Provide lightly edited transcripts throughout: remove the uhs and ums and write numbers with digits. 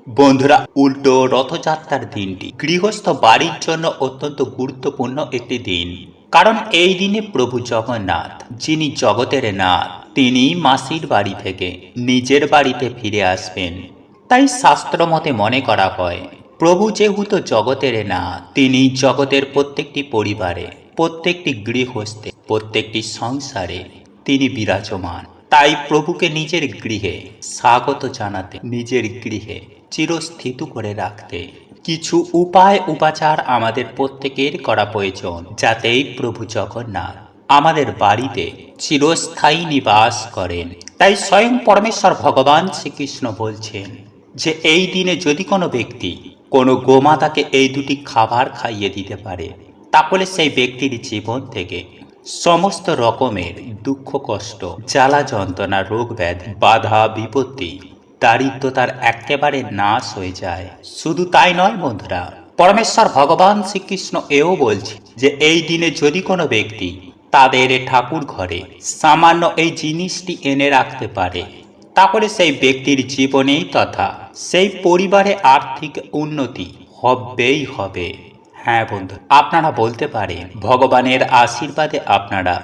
বন্ধুরা, উল্টো রথযাত্রার দিনটি গৃহস্থ বাড়ির জন্য অত্যন্ত গুরুত্বপূর্ণ একটি দিন। কারণ এই দিনে প্রভু জগন্নাথ, যিনি জগতের নাথ, তিনি মাসির বাড়ি থেকে নিজের বাড়িতে ফিরে আসবেন। তাই শাস্ত্র মতে মনে করা হয়, প্রভু যেহেতু জগতের নাথ, তিনি জগতের প্রত্যেকটি পরিবারে, প্রত্যেকটি গৃহস্থে, প্রত্যেকটি সংসারে তিনি বিরাজমান। তাই প্রভুকে নিজের গৃহে স্বাগত জানাতে, নিজের গৃহে চিরস্থিত করে রাখতে কিছু উপায় উপাচার আমাদের প্রত্যেকের করা প্রয়োজন, যাতেই প্রভু জগন্নাথ আমাদের বাড়িতে চিরস্থায়ী নিবাস করেন। তাই স্বয়ং পরমেশ্বর ভগবান শ্রীকৃষ্ণ বলছেন যে এই দিনে যদি কোনো ব্যক্তি কোনো গোমাতাকে এই দুটি খাবার খাইয়ে দিতে পারে, তাহলে সেই ব্যক্তির জীবন থেকে সমস্ত রকমের দুঃখ কষ্ট, জ্বালা যন্ত্রণা, রোগ ব্যাধি, বাধা বিপত্তি, দারিদ্রতার একেবারে নাশ হয়ে যায়। শুধু তাই নয় বন্ধুরা, পরমেশ্বর ভগবান শ্রীকৃষ্ণ এও বলছে যে এই দিনে যদি কোনো ব্যক্তি তাদের ঠাকুর ঘরে সামান্য এই জিনিসটি এনে রাখতে পারে, তাহলে সেই ব্যক্তির জীবনেই তথা সেই পরিবারে আর্থিক উন্নতি হবেই হবে। হ্যাঁ বন্ধু, আপনারা বলতে পারেন ভগবানের আশীর্বাদে আপনারা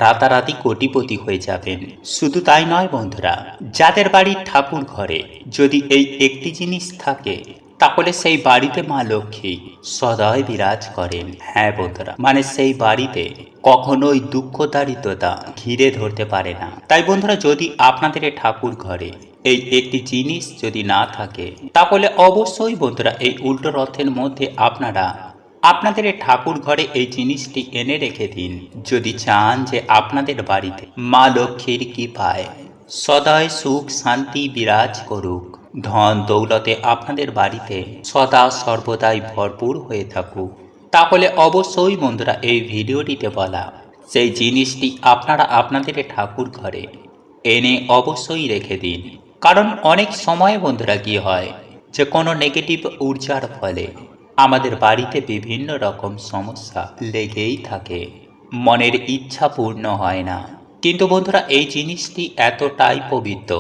রাতারাতি কোটিপতি হয়ে যাবেন। শুধু তাই নয় বন্ধুরা, যাদের বাড়ির ঠাকুর ঘরে যদি এই একটি জিনিস থাকে, তাহলে সেই বাড়িতে মা লক্ষ্মী সদয় বিরাজ করেন। হ্যাঁ বন্ধুরা, মানে সেই বাড়িতে কখনোই দুঃখ দারিদ্রতা ঘিরে ধরতে পারে না। তাই বন্ধুরা, যদি আপনাদের ঠাকুর ঘরে এই একটি জিনিস যদি না থাকে, তাহলে অবশ্যই বন্ধুরা এই উল্টো রথের মধ্যে আপনারা আপনাদের ঠাকুর ঘরে এই জিনিসটি এনে রেখে দিন, যদি চান যে আপনাদের বাড়িতে মা লক্ষ্মীর কৃপায় সদায় সুখ শান্তি বিরাজ করুক, ধন দৌলতে আপনাদের বাড়িতে সদা সর্বদাই ভরপুর হয়ে থাকুক। তাহলে অবশ্যই বন্ধুরা এই ভিডিওটিতে বলা সেই জিনিসটি আপনারা আপনাদের ঠাকুর ঘরে এনে অবশ্যই রেখে দিন। কারণ অনেক সময় বন্ধুরা কি হয় যে কোনো নেগেটিভ ঊর্জার ফলে আমাদের বাড়িতে বিভিন্ন রকম সমস্যা লেগেই থাকে, মনের ইচ্ছা পূর্ণ হয় না। কিন্তু বন্ধুরা এই জিনিসটি এতটাই পবিত্র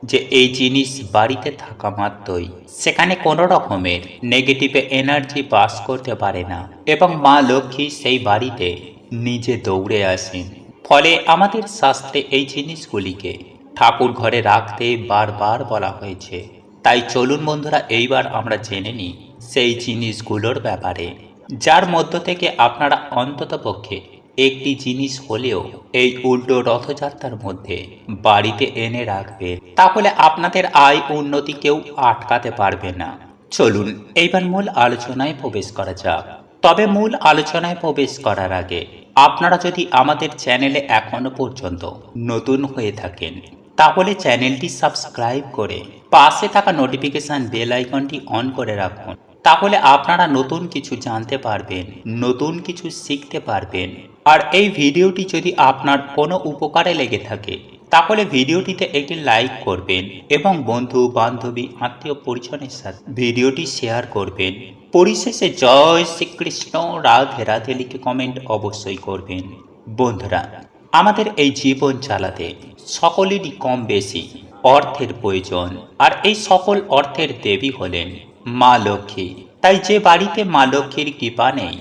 যে এই জিনিস বাড়িতে থাকা মাত্রই সেখানে কোনো রকমের নেগেটিভ এনার্জি বাস করতে পারে না, এবং মা লক্ষ্মী সেই বাড়িতে নিজে দৌড়ে আসেন। ফলে আমাদের শাস্ত্রে এই জিনিসগুলিকে ঠাকুর ঘরে রাখতে বারবার বলা হয়েছে। তাই চলুন বন্ধুরা এইবার আমরা জেনে নিই সেই জিনিসগুলোর ব্যাপারে, যার মধ্য থেকে আপনারা অন্তত পক্ষে একটি জিনিস হলেও এই উল্টো রথযাত্রার মধ্যে বাড়িতে এনে রাখবে, তাহলে আপনাদের আয় উন্নতি কেউ আটকাতে পারবে না। চলুন এইবার মূল আলোচনায় প্রবেশ করা যাক। তবে মূল আলোচনায় প্রবেশ করার আগে আপনারা যদি আমাদের চ্যানেলে এখনো পর্যন্ত নতুন হয়ে থাকেন, তাহলে চ্যানেলটি সাবস্ক্রাইব করে পাশে থাকা নোটিফিকেশন বেল আইকনটি অন করে রাখুন। তাহলে আপনারা নতুন কিছু জানতে পারবেন, নতুন কিছু শিখতে পারবেন। আর এই ভিডিওটি যদি আপনার কোনো উপকারে লেগে থাকে, তাহলে ভিডিওটিতে একটি লাইক করবেন এবং বন্ধু বান্ধবী আত্মীয় পরিজনের সাথে ভিডিওটি শেয়ার করবেন। পরিশেষে জয় শ্রীকৃষ্ণ, রাধে রাধে লিখে কমেন্ট অবশ্যই করবেন। বন্ধুরা, আমাদের এই জীবন চালাতে সকলেরই কম বেশি অর্থের প্রয়োজন, আর এই সকল অর্থের দেবী হলেন মা লক্ষ্মী। তাই যে বাড়িতে মা লক্ষ্মীর কৃপা নেই,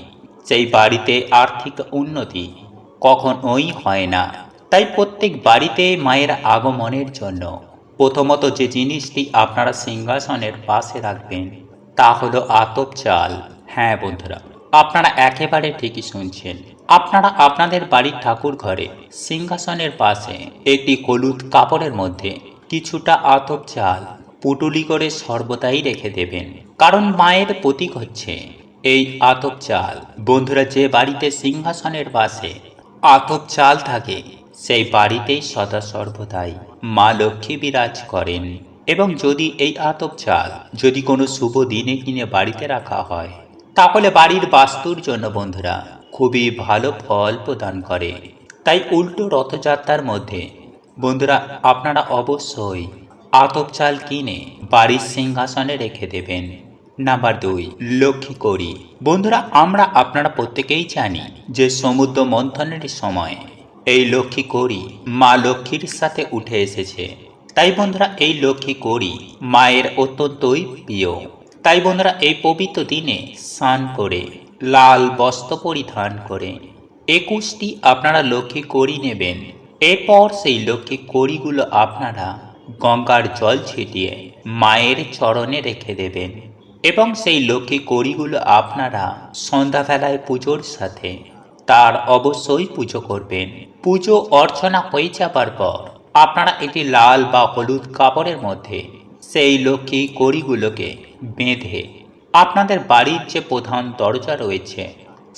সেই বাড়িতে আর্থিক উন্নতি কখনোই হয় না। তাই প্রত্যেক বাড়িতে মায়ের আগমনের জন্য প্রথমত যে জিনিসটি আপনারা সিংহাসনের পাশে রাখবেন তা হলো আতপ চাল। হ্যাঁ বন্ধুরা, আপনারা একেবারে ঠিকই শুনছেন। আপনারা আপনাদের বাড়ির ঠাকুর ঘরে সিংহাসনের পাশে একটি হলুদ কাপড়ের মধ্যে কিছুটা আতপ চাল পুটুলি করে সর্বদাই রেখে দেবেন, কারণ মায়ের প্রতীক হচ্ছে এই আতপ চাল। বন্ধুরা, যে বাড়িতে সিংহাসনের পাশে আতপ চাল থাকে সেই বাড়িতেই সদা সর্বদাই মা লক্ষ্মী বিরাজ করেন। এবং যদি এই আতপ চাল যদি কোনো শুভ দিনে কিনে বাড়িতে রাখা হয়, তাহলে বাড়ির বাস্তুর জন্য বন্ধুরা খুবই ভালো ফল প্রদান করে। তাই উল্টো রথযাত্রার মধ্যে বন্ধুরা আপনারা অবশ্যই আতপ চাল কিনে বাড়ির সিংহাসনে রেখে দেবেন। নাম্বার 2, লক্ষ্মী কড়ি। বন্ধুরা, আমরা আপনারা প্রত্যেকেই জানি যে সমুদ্র মন্থনের সময় এই লক্ষ্মী কড়ি মা লক্ষ্মীর সাথে উঠে এসেছে। তাই বন্ধুরা এই লক্ষ্মী কড়ি মায়ের অত্যন্তই প্রিয়। তাই বন্ধুরা এই পবিত্র দিনে স্নান করে লাল বস্ত্র পরিধান করে 21টি আপনারা লক্ষ্মী কড়ি নেবেন। এরপর সেই লক্ষ্মী কড়িগুলো আপনারা গঙ্গার জল ছিটিয়ে মায়ের চরণে রেখে দেবেন এবং সেই লক্ষ্মী কড়িগুলো আপনারা সন্ধ্যাবেলায় পুজোর সাথে তার অবশ্যই পুজো করবেন। পুজো অর্চনা হয়ে যাবার পর আপনারা একটি লাল বা হলুদ কাপড়ের মধ্যে সেই লক্ষ্মী কড়িগুলোকে বেঁধে আপনাদের বাড়ির যে প্রধান দরজা রয়েছে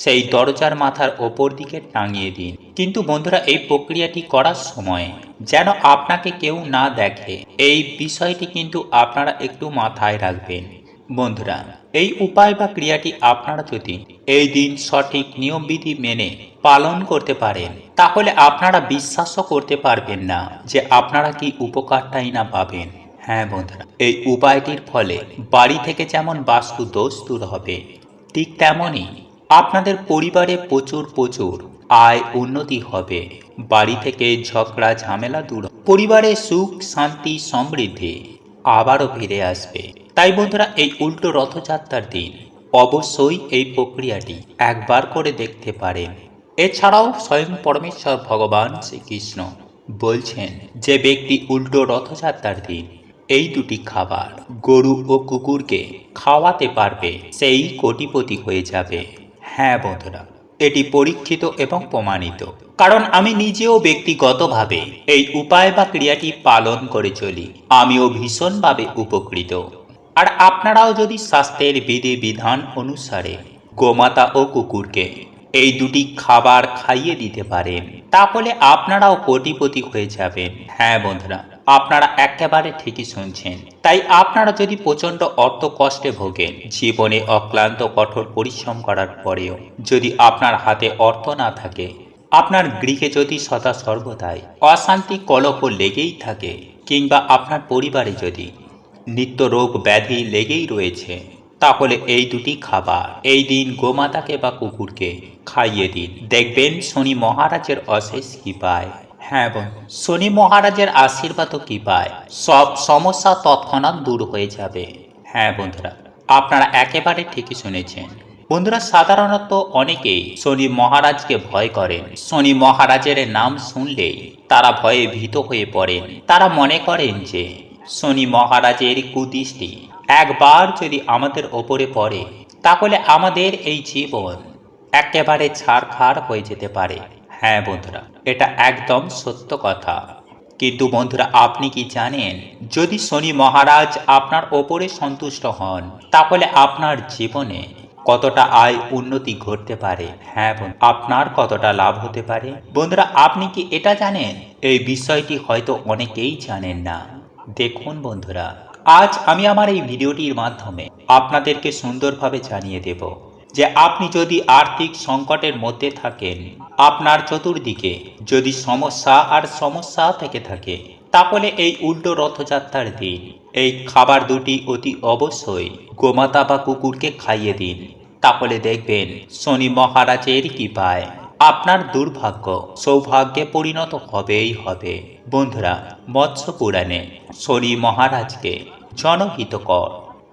সেই দরজার মাথার ওপর দিকে টাঙিয়ে দিন। কিন্তু বন্ধুরা এই প্রক্রিয়াটি করার সময় যেন আপনাকে কেউ না দেখে, এই বিষয়টি কিন্তু আপনারা একটু মাথায় রাখবেন। বন্ধুরা এই উপায় বা ক্রিয়াটি আপনারা যদি এই দিন সঠিক নিয়মবিধি মেনে পালন করতে পারেন তাহলে আপনারা বিশ্বাসও করতে পারবেন না যে আপনারা কি উপকারটাই না পাবেন। হ্যাঁ বন্ধুরা, এই উপায়টির ফলে বাড়ি থেকে যেমন বাস্তু দোষ দূর হবে, ঠিক তেমনই আপনাদের পরিবারে প্রচুর আয় উন্নতি হবে। বাড়ি থেকে ঝগড়া ঝামেলা দূর, পরিবারে সুখ শান্তি সমৃদ্ধি আবারও ফিরে আসবে। তাই বন্ধুরা এই উল্টো রথযাত্রার দিন অবশ্যই এই প্রক্রিয়াটি একবার করে দেখতে পারেন। এছাড়াও স্বয়ং পরমেশ্বর ভগবান শ্রীকৃষ্ণ বলছেন যে ব্যক্তি উল্টো রথযাত্রার দিন এই দুটি খাবার গরু ও কুকুরকে খাওয়াতে পারবে সেই কোটিপতি হয়ে যাবে। হ্যাঁ বন্ধুরা, এটি পরীক্ষিত এবং প্রমাণিত, কারণ আমি নিজেও ব্যক্তিগতভাবে এই উপায় বা ক্রিয়াটি পালন করে চলি। আমিও ভীষণভাবে উপকৃত। আর আপনারাও যদি স্বাস্থ্যের বিধি বিধান অনুসারে গোমাতা ও কুকুরকে এই দুটি খাবার খাইয়ে দিতে পারেন তাহলে আপনারাও কোটিপতি হয়ে যাবেন। হ্যাঁ বন্ধুরা, আপনারা একেবারে ঠিকই শুনছেন। তাই আপনারা যদি প্রচণ্ড অর্থ কষ্টে ভোগেন, জীবনে অক্লান্ত কঠোর পরিশ্রম করার পরেও যদি আপনার হাতে অর্থ না থাকে, আপনার গৃহে যদি সদা সর্বদাই অশান্তি কলহ লেগেই থাকে, কিংবা আপনার পরিবারে যদি নিত্য রোগ ব্যাধি লেগেই রয়েছে, তাহলে এই দুটি খাবার এই দিন গোমাতাকে বা কুকুরকে খাইয়ে দিন। দেখবেন শনি মহারাজের অশেষ কৃপায়, হ্যাঁ বন্ধু, শনি মহারাজের আশীর্বাদও কৃপায় সব সমস্যা তৎক্ষণাৎ দূর হয়ে যাবে। হ্যাঁ বন্ধুরা, আপনারা একেবারে ঠিকই শুনেছেন। বন্ধুরা সাধারণত অনেকেই শনি মহারাজকে ভয় করেন। শনি মহারাজের নাম শুনলেই তারা ভয়ে ভীত হয়ে পড়েন। তারা মনে করেন যে শনি মহারাজের কুদৃষ্টি একবার যদি আমাদের ওপরে পড়ে তাহলে আমাদের এই জীবন একেবারে ছাড়খাড় হয়ে যেতে পারে। হ্যাঁ বন্ধুরা, এটা একদম সত্য কথা। কিন্তু বন্ধুরা আপনি কি জানেন, যদি শনি মহারাজ আপনার ওপরে সন্তুষ্ট হন তাহলে আপনার জীবনে কতটা আয় উন্নতি ঘটতে পারে? হ্যাঁ বন্ধু, আপনার কতটা লাভ হতে পারে? বন্ধুরা আপনি কি এটা জানেন? এই বিষয়টি হয়তো অনেকেই জানেন না। দেখুন বন্ধুরা, আজ আমি আমার এই ভিডিওটির মাধ্যমে আপনাদেরকে সুন্দরভাবে জানিয়ে দেব যে আপনি যদি আর্থিক সংকটের মধ্যে থাকেন, আপনার চতুর্দিকে যদি সমস্যা থেকে থাকে, তাহলে এই উল্টো রথযাত্রার দিন এই খাবার দুটি অতি অবশ্যই গোমাতা বা কুকুরকে খাইয়ে দিন। তাহলে দেখবেন শনি মহারাজের কৃপায় আপনার দুর্ভাগ্য সৌভাগ্যে পরিণত হবেই হবে। বন্ধুরা মৎস্য পুরাণে শনি মহারাজকে জনহিতকর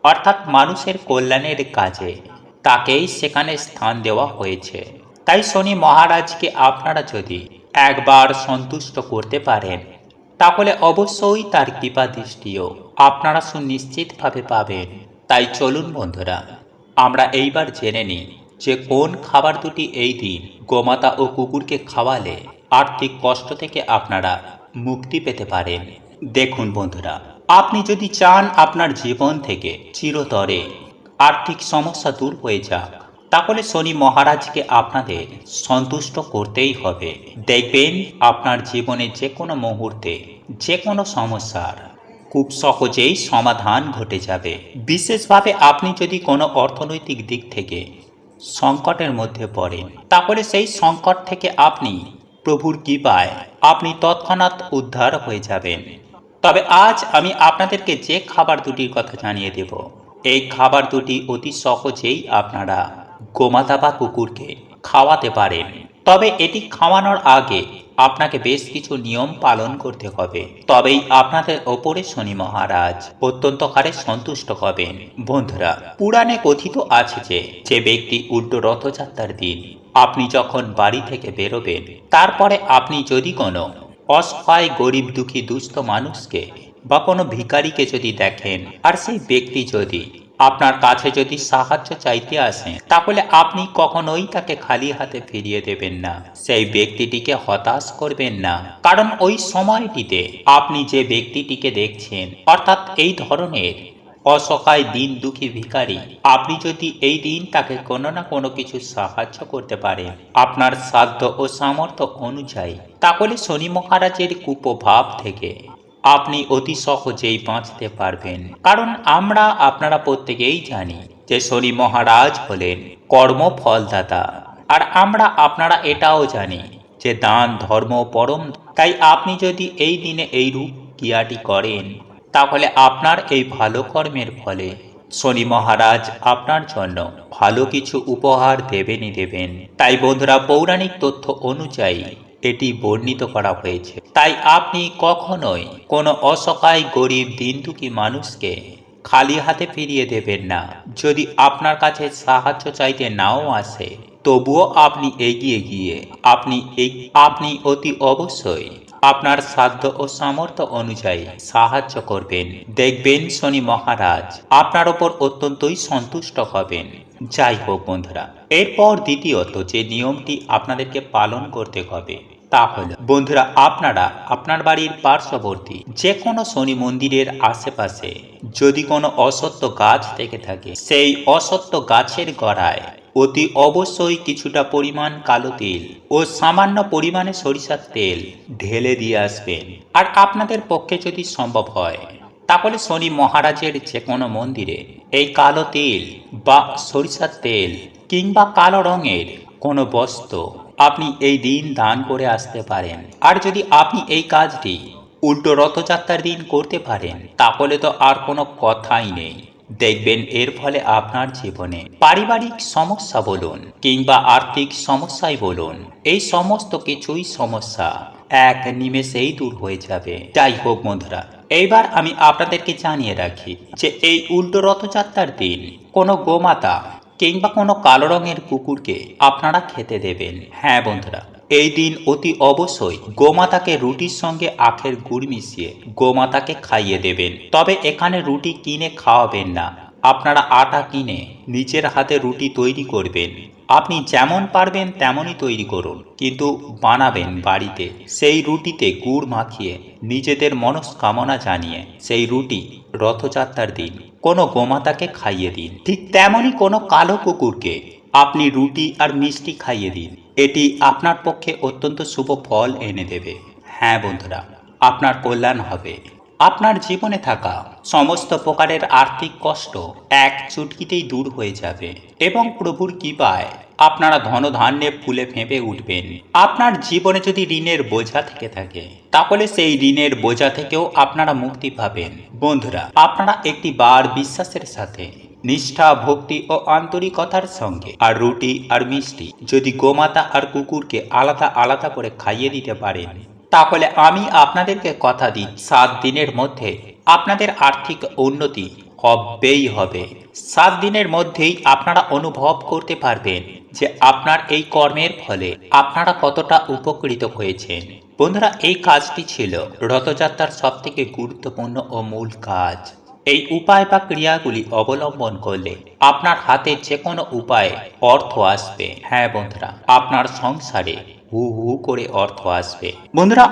অর্থাৎ মানুষের কল্যাণের কাজে তাকেই সেখানে স্থান দেওয়া হয়েছে। তাই শনি মহারাজকে আপনারা যদি একবার সন্তুষ্ট করতে পারেন তাহলে অবশ্যই তার কৃপা দৃষ্টিও আপনারা সুনিশ্চিতভাবে পাবেন। তাই চলুন বন্ধুরা আমরা এইবার জেনে নিই যে কোন খাবার দুটি এই দিন গোমাতা ও কুকুরকে খাওয়ালে আর্থিক কষ্ট থেকে আপনারা মুক্তি পেতে পারেন। দেখুন বন্ধুরা, আপনি যদি চান আপনার জীবন থেকে চিরতরে আর্থিক সমস্যা দূর হয়ে যাক, তাহলে শনি মহারাজকে আপনাদের সন্তুষ্ট করতেই হবে। দেখবেন আপনার জীবনে যে কোনো মুহূর্তে যে কোনো সমস্যার খুব সহজেই সমাধান ঘটে যাবে। বিশেষভাবে আপনি যদি কোনো অর্থনৈতিক দিক থেকে সংকটের মধ্যে পড়েন, তাহলে সেই সংকট থেকে আপনি প্রভুর কৃপায় আপনি তৎক্ষণাৎ উদ্ধার হয়ে যাবেন। তবে আজ আমি আপনাদেরকে যে খাবার দুটির কথা জানিয়ে দেব, এই খাবার দুটি অতি সহজেই আপনারা গোমাতা বা কুকুরকে খাওয়াতে পারেন। তবে এটি খাওয়ানোর আগে আপনাকে বেশ কিছু নিয়ম পালন করতে হবে, তবেই আপনাদের ওপরে শনি মহারাজ অত্যন্ত হারে সন্তুষ্ট হবেন। বন্ধুরা, পুরাণে কথিত আছে যে যে ব্যক্তি উল্টো রথযাত্রার দিন আপনি যখন বাড়ি থেকে বেরোবেন, তারপরে আপনি যদি কোনো অসহায় গরিব দুঃখী দুস্থ মানুষকে বা কোনো ভিখারিকে যদি দেখেন, আর সেই ব্যক্তি যদি আপনার কাছে যদি সাহায্য চাইতে আসেন, তাহলে আপনি কখনোই তাকে খালি হাতে ফিরিয়ে দেবেন না। সেই ব্যক্তিটিকে হতাশ করবেন না, কারণ ওই সময়টিতে আপনি যে ব্যক্তিটিকে দেখছেন, অর্থাৎ এই ধরনের অসহায় দিন দুঃখী ভিখারি, আপনি যদি এই দিন তাকে কোনো না কোনো কিছু সাহায্য করতে পারেন আপনার সাধ্য ও সামর্থ্য অনুযায়ী, তাহলে শনি মহারাজের কুপ্রভাব থেকে আপনি অতি সহজেই বাঁচতে পারবেন। কারণ আপনারা প্রত্যেকেই জানি যে শনি মহারাজ হলেন কর্মফলদাতা, আর আপনারা এটাও জানি যে দান ধর্ম পরম। তাই আপনি যদি এই দিনে এই রূপ ক্রিয়াটি করেন, তাহলে আপনার এই ভালো কর্মের ফলে শনি মহারাজ আপনার জন্য ভালো কিছু উপহার দেবেনই দেবেন। তাই বন্ধুরা, পৌরাণিক তথ্য অনুযায়ী এটি বর্ণিত করা হয়েছে। তাই আপনি কখনোই কোনো অসহায় গরিব দিনদুঃখী মানুষকে খালি হাতে ফিরিয়ে দেবেন না। যদি আপনার কাছে সাহায্য চাইতে নাও আসে, তবুও আপনি এগিয়ে গিয়ে আপনি অতি অবশ্যই আপনার সাধ্য ও সামর্থ্য অনুযায়ী সাহায্য করবেন। দেখবেন শনি মহারাজ আপনার ওপর অত্যন্তই সন্তুষ্ট হবেন। যাই হোক বন্ধুরা, এরপর দ্বিতীয়ত যে নিয়মটি আপনাদেরকে পালন করতে হবে তা হল, বন্ধুরা, আপনারা আপনার বাড়ির পার্শ্ববর্তী যে কোনো শনি মন্দিরের আশেপাশে যদি কোনো অসত্য গাছ থেকে থাকে, সেই অসত্য গাছের গোড়ায় অতি অবশ্যই কিছুটা পরিমাণ কালো তিল ও সামান্য পরিমাণে সরিষার তেল ঢেলে দিয়ে আসবেন। আর আপনাদের পক্ষে যদি সম্ভব হয়, তাহলে শনি মহারাজের যে কোনো মন্দিরে এই কালো তিল বা সরিষার তেল কিংবা কালো রঙের কোনো বস্ত্র আপনি এই দিন দান করে আসতে পারেন। আর যদি আপনি এই কাজটি উল্টো রথযাত্রার দিন করতে পারেন, তাহলে তো আর কোনো কথাই নেই। দেখবেন এর ফলে আপনার জীবনে পারিবারিক সমস্যা বলুন কিংবা আর্থিক সমস্যাই বলুন, এই সমস্ত কিছুই সমস্যা এক নিমেষেই দূর হয়ে যাবে। যাই হোক বন্ধুরা, এইবার আমি আপনাদেরকে জানিয়ে রাখি যে এই উল্টো রথযাত্রার দিন কোনো গোমাতা কিংবা কোনো কালো রঙের কুকুরকে আপনারা খেতে দেবেন। হ্যাঁ বন্ধুরা, এই দিন অতি অবশ্যই গোমাতাকে রুটির সঙ্গে আখের গুড় মিশিয়ে গোমাতাকে খাইয়ে দেবেন। তবে এখানে রুটি কিনে খাওয়াবেন না, আপনারা আটা কিনে নিজের হাতে রুটি তৈরি করবেন। আপনি যেমন পারবেন তেমনই তৈরি করুন, কিন্তু বানাবেন বাড়িতে। সেই রুটিতে গুড় মাখিয়ে নিজেদের মনস্কামনা জানিয়ে সেই রুটি রথযাত্রার দিন কোনো গোমাতাকে খাইয়ে দিন। ঠিক তেমনই কোনো কালো কুকুরকে আপনি রুটি আর মিষ্টি খাইয়ে দিন। এটি আপনার পক্ষে অত্যন্ত শুভ ফল এনে দেবে। হ্যাঁ বন্ধুরা, আপনার কল্যাণ হবে। আপনার জীবনে থাকা সমস্ত প্রকারের আর্থিক কষ্ট এক চুটকিতেই দূর হয়ে যাবে এবং প্রভুর কৃপায় আপনারা ধনধান্যে ফুলে ফেঁপে উঠবেন। আপনার জীবনে যদি ঋণের বোঝা থেকে থাকে, তাহলে সেই ঋণের বোঝা থেকেও আপনারা মুক্তি পাবেন। বন্ধুরা, আপনারা একটি বার বিশ্বাসের সাথে নিষ্ঠা ভক্তি ও আন্তরিকতার সঙ্গে আর রুটি আর মিষ্টি যদি গোমাতা আর কুকুরকে আলাদা আলাদা করে খাইয়ে দিতে পারেন, তাহলে আমি আপনাদেরকে কথা দিই 7 দিনের মধ্যে আপনাদের আর্থিক উন্নতি হবেই হবে। 7 দিনের মধ্যেই আপনারা অনুভব করতে পারবেন যে আপনার এই কর্মের ফলে আপনারা কতটা উপকৃত হয়েছেন। বন্ধুরা, এই কাজটি ছিল রথযাত্রার সবথেকে গুরুত্বপূর্ণ ও মূল কাজ। এই উপায় বা ক্রিয়াগুলি অবলম্বন করলে আপনার হাতে যে কোনো উপায়ে অর্থ আসবে। হ্যাঁ বন্ধুরা, আপনার সংসারে হু হু করে অর্থ আসবে। বন্ধুরা,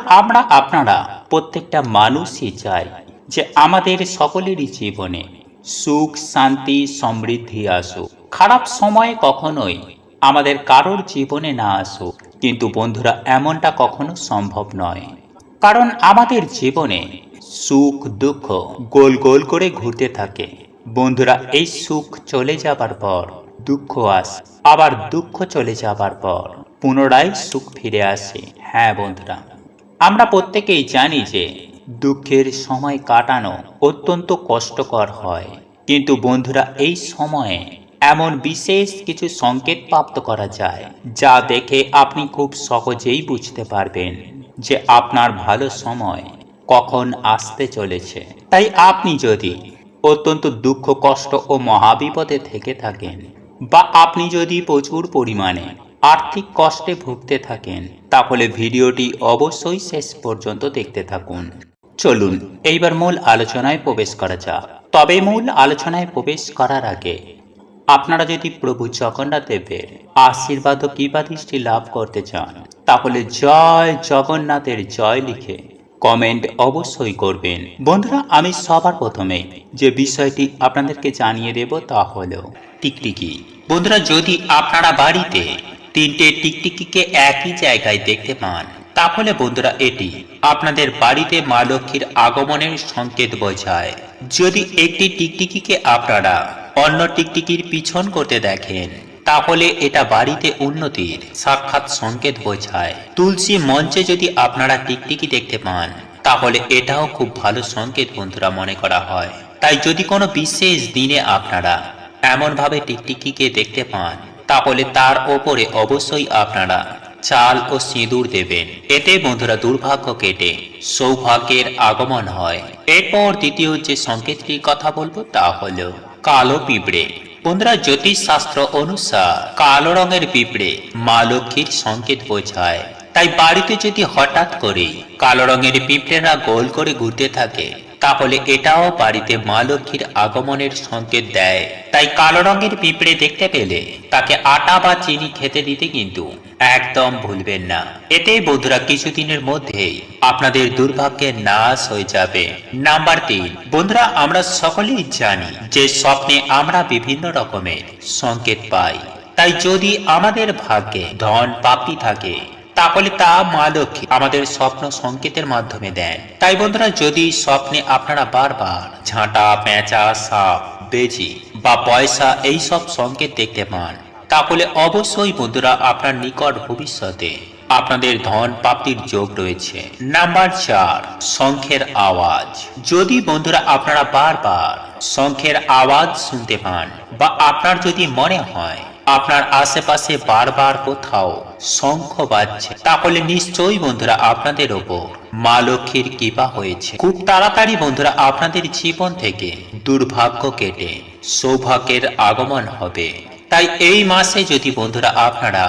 আপনারা প্রত্যেকটা মানুষই চাই যে আমাদের সকলেরই জীবনে সুখ শান্তি সমৃদ্ধি আসুক। খারাপ সময়ে কখনোই আমাদের কারোর জীবনে না আসুক, কিন্তু বন্ধুরা এমনটা কখনো সম্ভব নয়। কারণ আমাদের জীবনে সুখ দুঃখ গোল গোল করে ঘুরতে থাকে। বন্ধুরা, এই সুখ চলে যাবার পর দুঃখ আসে, আবার দুঃখ চলে যাবার পর পুনরায় সুখ ফিরে আসে। হ্যাঁ বন্ধুরা, আমরা প্রত্যেকেই জানি যে দুঃখের সময় কাটানো অত্যন্ত কষ্টকর হয়, কিন্তু বন্ধুরা এই সময়ে এমন বিশেষ কিছু সংকেত প্রাপ্ত করা যায় যা দেখে আপনি খুব সহজেই বুঝতে পারবেন যে আপনার ভালো সময় কখন আসতে চলেছে। তাই আপনি যদি অত্যন্ত দুঃখ কষ্ট ও মহাবিপদে থেকে থাকেন, বা আপনি যদি প্রচুর পরিমাণে আর্থিক কষ্টে ভুগতে থাকেন, তাহলে ভিডিওটি অবশ্যই শেষ পর্যন্ত দেখতে থাকুন। চলুন এইবার মূল আলোচনায় প্রবেশ করা যাক। তবে মূল আলোচনায় প্রবেশ করার আগে আপনারা যদি প্রভু জগন্নাথ দেবের আশীর্বাদ ও কৃপা দৃষ্টি লাভ করতে চান, তাহলে জয় জগন্নাথের জয় লিখে কমেন্ট অবশ্যই করবেন। বন্ধুরা, আমি সবার প্রথমে যে বিষয়টি আপনাদেরকে জানিয়ে দেব তা হলো টিকটিকি। বন্ধুরা, যদি আপনারা বাড়িতে তিনটে টিকটিকিকে একই জায়গায় দেখতে পান, তাহলে বন্ধুরা এটি আপনাদের বাড়িতে মা লক্ষ্মীর আগমনের সংকেত বোঝায়। যদি একটি টিকটিকিকে আপনারা অন্য টিকটিকির পিছন করতে দেখেন, তাহলে এটা বাড়িতে উন্নতির সাক্ষাৎ সংকেত বোঝায়। তুলসী মঞ্চে যদি আপনারা টিকটিকি দেখতে পান, তাহলে এটাও খুব ভালো সংকেত বন্ধুরা মনে করা হয়। তাই যদি কোনো বিশেষ দিনে আপনারা এমনভাবে টিকটিকিকে দেখতে পান, তাহলে তার ওপরে অবশ্যই আপনারা চাল ও সিঁদুর দেবেন। এতে বন্ধুরা দুর্ভাগ্য কেটে সৌভাগ্যের আগমন হয়। এরপর দ্বিতীয় যে সংকেতটির কথা বলবো তা হলো কালো পিঁপড়ে। বন্ধুরা, জ্যোতিষ শাস্ত্র অনুসার কালো রঙের পিঁপড়ে মা লক্ষ্মীর সংকেত বোঝায়। তাই বাড়িতে যদি হঠাৎ করে কালো রঙের পিঁপড়েরা গোল করে ঘুরতে থাকে, তাহলে এটাও বাড়িতে মা লক্ষ্মীর আগমনের সংকেত দেয়। তাই কালো রঙের পিঁপড়ে দেখতে পেলে তাকে আটা বা চিনি খেতে দিতে কিন্তু একদম ভুলবেন না। এতে বন্ধুরা কিছুদিনের মধ্যেই আপনাদের দুর্ভাগ্যের নাশ হয়ে যাবে। নাম্বার 3, বন্ধুরা আমরা সকলেই জানি যে স্বপ্নে আমরা বিভিন্ন রকমের সংকেত পাই। তাই যদি আমাদের ভাগ্যে ধন প্রাপ্তি থাকে, তাহলে তা মা লক্ষ্মী আমাদের স্বপ্ন সংকেতের মাধ্যমে দেন। তাই বন্ধুরা, যদি স্বপ্নে আপনারা বারবার ঝাঁটা, পেঁচা, সাপ, বেজি বা পয়সা এই সব সংকেত দেখতে পান, তাহলে অবশ্যই বন্ধুরা আপনার নিকট ভবিষ্যতে আপনাদের ধন প্রাপ্তির যোগ রয়েছে। নাম্বার 4, শঙ্খের আওয়াজ। যদি বন্ধুরা আপনারা বারবার শঙ্খের আওয়াজ শুনতে পান, বা আপনার যদি মনে হয় আপনার আশেপাশে বারবার কোথাও শঙ্খ বাজছে, তাহলে নিশ্চয়ই বন্ধুরা আপনাদের ওপর মা লক্ষ্মীর কৃপা হয়েছে। খুব তাড়াতাড়ি বন্ধুরা আপনাদের জীবন থেকে দুর্ভাগ্য কেটে সৌভাগ্যের আগমন হবে। তাই এই মাসে যদি বন্ধুরা আপনারা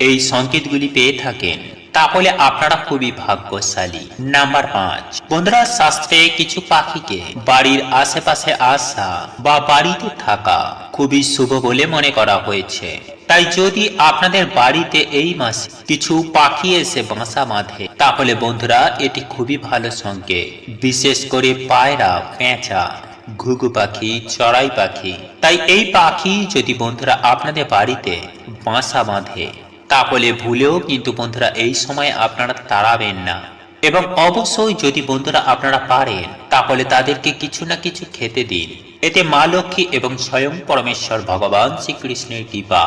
এই সংকেতগুলি পেয়ে থাকেন, তাহলে আপনারা খুবই ভাগ্যশালী। নাম্বার 5, বন্ধুরা শাস্ত্রে কিছু পাখিকে বাড়ির আশেপাশে আসা বা বাড়িতে থাকা খুবই শুভ বলে মনে করা হয়েছে। তাই যদি আপনাদের বাড়িতে এই মাসে কিছু পাখি এসে বাসা বাঁধে, তাহলে বন্ধুরা এটি খুবই ভালো সংকেত। বিশেষ করে পায়রা, পেঁচা, ঘুঘু পাখি, চড়াই পাখি। তাই এই পাখি যদি বন্ধুরা আপনাদের বাড়িতে বাসা বাঁধে, তাহলে ভুলেও কিন্তু বন্ধুরা এই সময় আপনারা তাড়াবেন না। এবং অবশ্যই যদি বন্ধুরা আপনারা পারেন, তাহলে তাদেরকে কিছু না কিছু খেতে দিন। এতে মা লক্ষ্মী এবং স্বয়ং পরমেশ্বর ভগবান শ্রীকৃষ্ণের কৃপা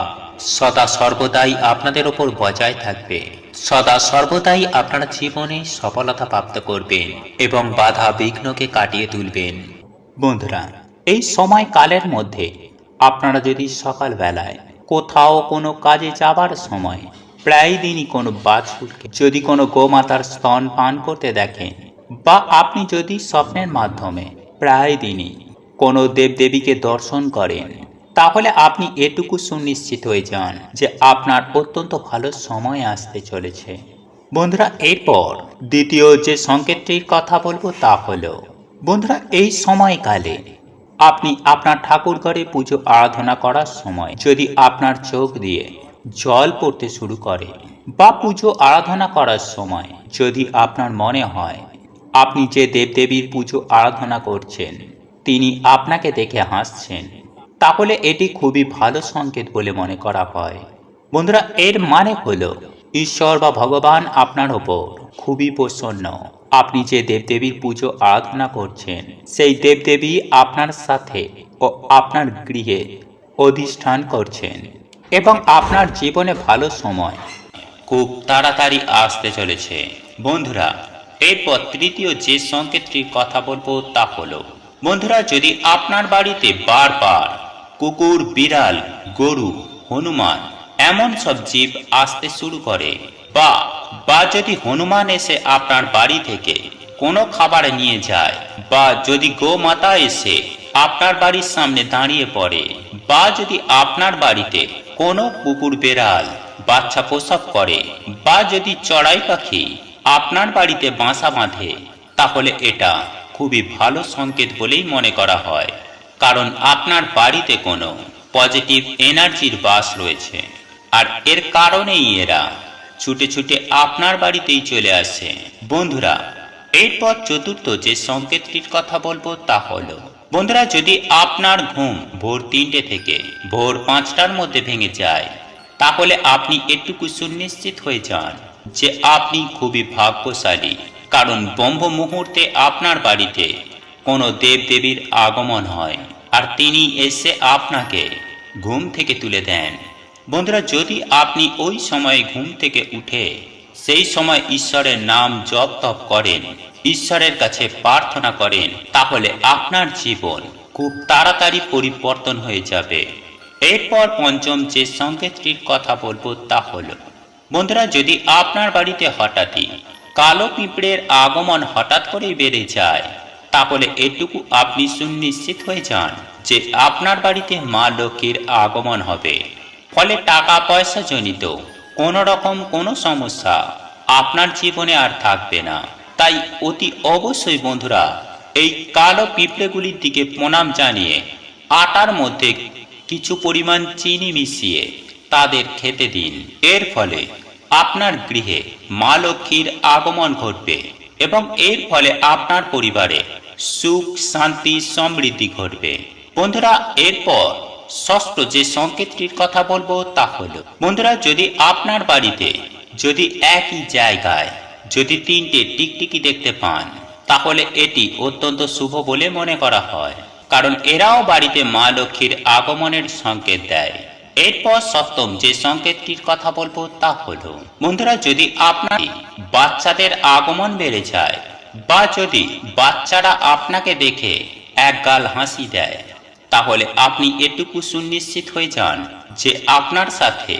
সদা সর্বদাই আপনাদের ওপর বজায় থাকবে। সদা সর্বদাই আপনারা জীবনে সফলতা প্রাপ্ত করবেন এবং বাধা বিঘ্নকে কাটিয়ে তুলবেন। বন্ধুরা, এই সময়কালের মধ্যে আপনারা যদি সকালবেলায় কোথাও কোনো কাজে যাবার সময় প্রায় দিনই কোনো বাছুরকে যদি কোনো গোমাতার স্তন পান করতে দেখেন, বা আপনি যদি স্বপ্নের মাধ্যমে প্রায় দিনই কোনো দেবদেবীকে দর্শন করেন, তাহলে আপনি এটুকু সুনিশ্চিত হয়ে যান যে আপনার অত্যন্ত ভালো সময় আসতে চলেছে। বন্ধুরা, এরপর দ্বিতীয় যে সংকেতটির কথা বলবো তা হলো, বন্ধুরা এই সময়কালে আপনি আপনার ঠাকুর ঘরে পুজো আরাধনা করার সময় যদি আপনার চোখ দিয়ে জল পড়তে শুরু করে, বা পুজো আরাধনা করার সময় যদি আপনার মনে হয় আপনি যে দেবদেবীর পুজো আরাধনা করছেন তিনি আপনাকে দেখে হাসছেন, তাহলে এটি খুবই ভালো সংকেত বলে মনে করা হয়। বন্ধুরা, এর মানে হলো ঈশ্বর বা ভগবান আপনার ওপর খুবই প্রসন্ন। আপনি যে দেবদেবীর পুজো আরাধনা করছেন সেই দেবদেবী আপনার সাথে ও আপনার গৃহে অধিষ্ঠান করছেন, এবং আপনার জীবনে ভালো সময় খুব তাড়াতাড়ি আসতে চলেছে। বন্ধুরা, এরপর তৃতীয় যে সংকেতটির কথা বলবো তা হলো, বন্ধুরা যদি আপনার বাড়িতে বারবার কুকুর, বিড়াল, গরু, হনুমান এমন সব জীব আসতে শুরু করে, বা যদি হনুমান এসে আপনার বাড়ি থেকে কোনো খাবার নিয়ে যায়, বা যদি গোমাতা এসে আপনার বাড়ির সামনে দাঁড়িয়ে পড়ে, বা যদি আপনার বাড়িতে কোনো কুকুর, বেড়াল বাচ্চা প্রসব করে, বা যদি চড়াই পাখি আপনার বাড়িতে বাসা বাঁধে, তাহলে এটা খুবই ভালো সংকেত বলেই মনে করা হয়। কারণ আপনার বাড়িতে কোনো পজিটিভ এনার্জির বাস রয়েছে, আর এর কারণেই এরা ছুটে ছুটে আপনার বাড়িতেই চলে আসে। বন্ধুরা, এরপর চতুর্থ যে সংকেতটির কথা বলবো তা হলো, বন্ধুরা, যদি আপনার ঘুম ভোর 3টে থেকে ভোর 5টার মধ্যে ভেঙে যায়, তাহলে আপনি এটুকু সুনিশ্চিত হয়ে যান যে আপনি খুবই ভাগ্যশালী। কারণ ব্রহ্ম মুহূর্তে আপনার বাড়িতে কোনো দেবদেবীর আগমন হয়, আর তিনি এসে আপনাকে ঘুম থেকে তুলে দেন। বন্ধুরা, যদি আপনি ওই সময়ে ঘুম থেকে উঠে সেই সময় ঈশ্বরের নাম জপ তপ করেন, ঈশ্বরের কাছে প্রার্থনা করেন, তাহলে আপনার জীবন খুব তাড়াতাড়ি পরিবর্তন হয়ে যাবে। এরপর পঞ্চম যে সংকেতটির কথা বলবো তা হলো, বন্ধুরা, যদি আপনার বাড়িতে হঠাৎই কালো পিঁপড়ের আগমন হঠাৎ করেই বেড়ে যায়, তাহলে এটুকু আপনি সুনিশ্চিত হয়ে যান যে আপনার বাড়িতে মা লক্ষ্মীর আগমন হবে। ফলে টাকা পয়সা জনিত কোনো রকম কোনো সমস্যা আপনার জীবনে আর থাকবে না। তাই অতি অবশ্যই বন্ধুরা, এই কালো পিঁপড়েগুলির দিকে প্রণাম জানিয়ে আটার মধ্যে কিছু পরিমাণ চিনি মিশিয়ে তাদের খেতে দিন। এর ফলে আপনার গৃহে মা লক্ষ্মীর আগমন ঘটবে এবং এর ফলে আপনার পরিবারে সুখ, শান্তি, সমৃদ্ধি ঘটবে। বন্ধুরা, এরপর ষষ্ঠ যে সংকেতটির কথা বলবো তা হলো, বন্ধুরা, যদি আপনার বাড়িতে যদি একই জায়গায় যদি 3টে টিকটিকি দেখতে পান, তাহলে এটি অত্যন্ত শুভ বলে মনে করা হয়। কারণ এরাও বাড়িতে মা লক্ষ্মীর আগমনের সংকেত দেয়। এরপর সপ্তম যে সংকেতটির কথা বলবো তা হলো, বন্ধুরা, যদি আপনার বাচ্চাদের আগমন বেড়ে যায়, বা যদি বাচ্চারা আপনাকে দেখে একগাল হাসি দেয়, তাহলে আপনি এটুকু সুনিশ্চিত হয়ে যান যে আপনার সাথে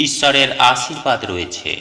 ঈশ্বরের আশীর্বাদ রয়েছে।